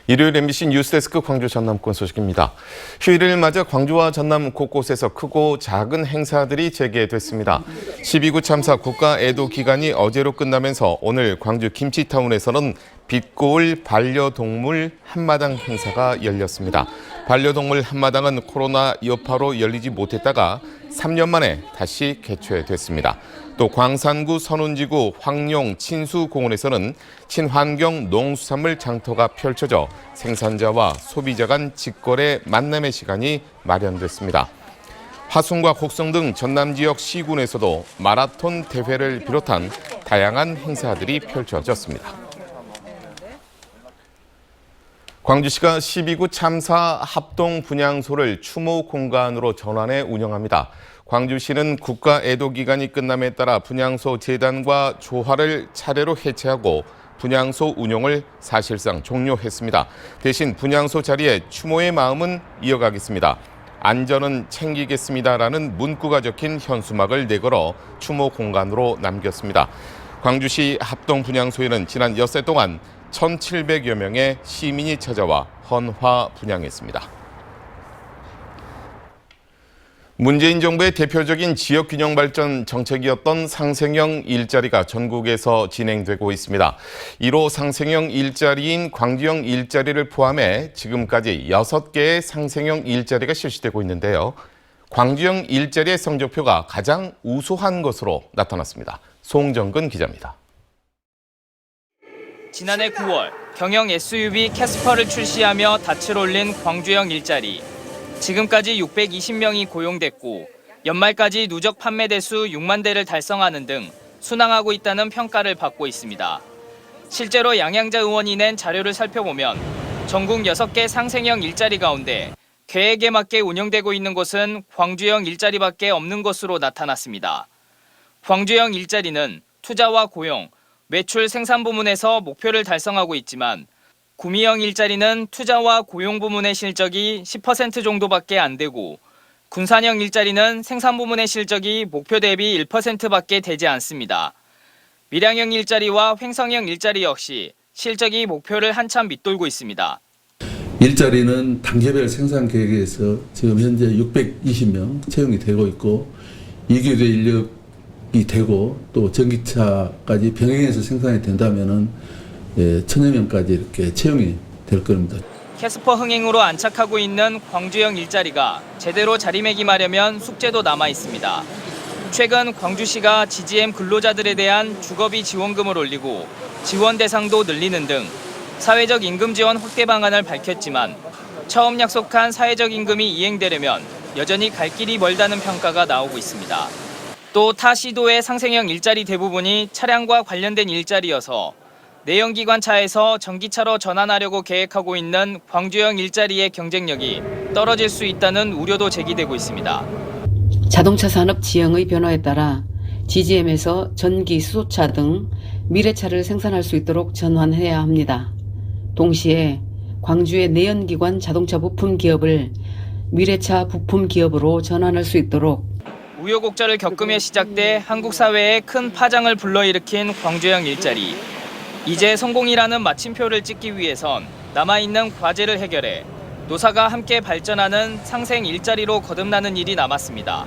일요일 MBC 뉴스데스크 광주 전남권 소식입니다. 휴일을 맞아 광주와 전남 곳곳에서 크고 작은 행사들이 재개됐습니다. 12구 참사 국가 애도 기간이 어제로 끝나면서 오늘 광주 김치타운에서는 빛고울 반려동물 한마당 행사가 열렸습니다. 반려동물 한마당은 코로나 여파로 열리지 못했다가 3년 만에 다시 개최됐습니다. 또 광산구 선운지구 황룡 친수공원에서는 친환경 농수산물 장터가 펼쳐져 생산자와 소비자 간 직거래 만남의 시간이 마련됐습니다. 화순과 곡성 등 전남 지역 시군에서도 마라톤 대회를 비롯한 다양한 행사들이 펼쳐졌습니다. 광주시가 12구 참사 합동 분향소를 추모 공간으로 전환해 운영합니다. 광주시는 국가 애도 기간이 끝남에 따라 분향소 재단과 조화를 차례로 해체하고 분향소 운영을 사실상 종료했습니다. 대신 분향소 자리에 추모의 마음은 이어가겠습니다. 안전은 챙기겠습니다라는 문구가 적힌 현수막을 내걸어 추모 공간으로 남겼습니다. 광주시 합동 분향소에는 지난 엿새 동안 1,700여 명의 시민이 찾아와 헌화 분향했습니다. 문재인 정부의 대표적인 지역균형 발전 정책이었던 상생형 일자리가 전국에서 진행되고 있습니다. 1호 상생형 일자리인 광주형 일자리를 포함해 지금까지 6개의 상생형 일자리가 실시되고 있는데요. 광주형 일자리의 성적표가 가장 우수한 것으로 나타났습니다. 송정근 기자입니다. 지난해 9월 경영 SUV 캐스퍼를 출시하며 닻을 올린 광주형 일자리. 지금까지 620명이 고용됐고 연말까지 누적 판매 대수 6만 대를 달성하는 등 순항하고 있다는 평가를 받고 있습니다. 실제로 양양자 의원이 낸 자료를 살펴보면 전국 6개 상생형 일자리 가운데 계획에 맞게 운영되고 있는 곳은 광주형 일자리밖에 없는 것으로 나타났습니다. 광주형 일자리는 투자와 고용, 매출 생산 부문에서 목표를 달성하고 있지만 구미형 일자리는 투자와 고용 부문의 실적이 10% 정도밖에 안 되고 군산형 일자리는 생산 부문의 실적이 목표 대비 1%밖에 되지 않습니다. 밀양형 일자리와 횡성형 일자리 역시 실적이 목표를 한참 밑돌고 있습니다. 일자리는 단계별 생산 계획에서 지금 현재 620명 채용이 되고 있고 2교대 인력이 되고 또 전기차까지 병행해서 생산이 된다면은 1,000여 명까지 이렇게 채용이 될 겁니다. 캐스퍼 흥행으로 안착하고 있는 광주형 일자리가 제대로 자리매김하려면 숙제도 남아 있습니다. 최근 광주시가 GGM 근로자들에 대한 주거비 지원금을 올리고 지원 대상도 늘리는 등 사회적 임금 지원 확대 방안을 밝혔지만 처음 약속한 사회적 임금이 이행되려면 여전히 갈 길이 멀다는 평가가 나오고 있습니다. 또 타 시도의 상생형 일자리 대부분이 차량과 관련된 일자리여서 내연기관차에서 전기차로 전환하려고 계획하고 있는 광주형 일자리의 경쟁력이 떨어질 수 있다는 우려도 제기되고 있습니다. 자동차 산업 지형의 변화에 따라 GGM에서 전기, 수소차 등 미래차를 생산할 수 있도록 전환해야 합니다. 동시에 광주의 내연기관 자동차 부품 기업을 미래차 부품 기업으로 전환할 수 있도록 우여곡절을 겪으며 시작돼 한국 사회에 큰 파장을 불러일으킨 광주형 일자리. 이제 성공이라는 마침표를 찍기 위해선 남아있는 과제를 해결해 노사가 함께 발전하는 상생 일자리로 거듭나는 일이 남았습니다.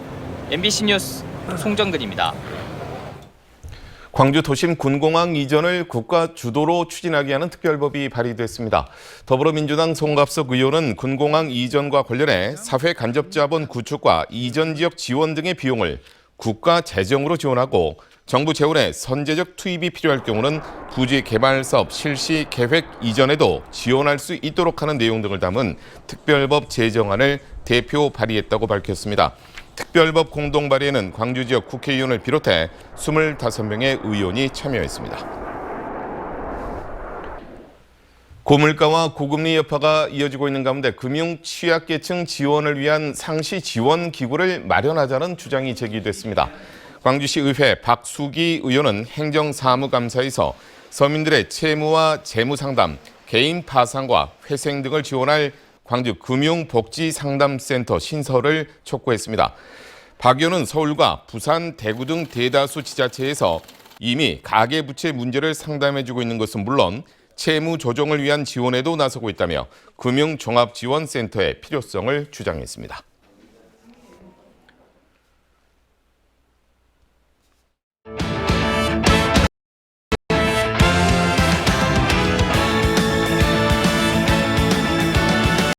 MBC 뉴스 송정근입니다. 광주 도심 군공항 이전을 국가 주도로 추진하게 하는 특별법이 발의됐습니다. 더불어민주당 송갑석 의원은 군공항 이전과 관련해 사회 간접자본 구축과 이전 지역 지원 등의 비용을 국가 재정으로 지원하고 정부 재원에 선제적 투입이 필요할 경우는 부지 개발 사업 실시 계획 이전에도 지원할 수 있도록 하는 내용 등을 담은 특별법 제정안을 대표 발의했다고 밝혔습니다. 특별법 공동 발의에는 광주 지역 국회의원을 비롯해 25명의 의원이 참여했습니다. 고물가와 고금리 여파가 이어지고 있는 가운데 금융 취약계층 지원을 위한 상시 지원 기구를 마련하자는 주장이 제기됐습니다. 광주시 의회 박수기 의원은 행정사무감사에서 서민들의 채무와 재무상담, 개인 파산과 회생 등을 지원할 광주 금융복지상담센터 신설을 촉구했습니다. 박 의원은 서울과 부산, 대구 등 대다수 지자체에서 이미 가계부채 문제를 상담해주고 있는 것은 물론 채무 조정을 위한 지원에도 나서고 있다며 금융종합지원센터의 필요성을 주장했습니다.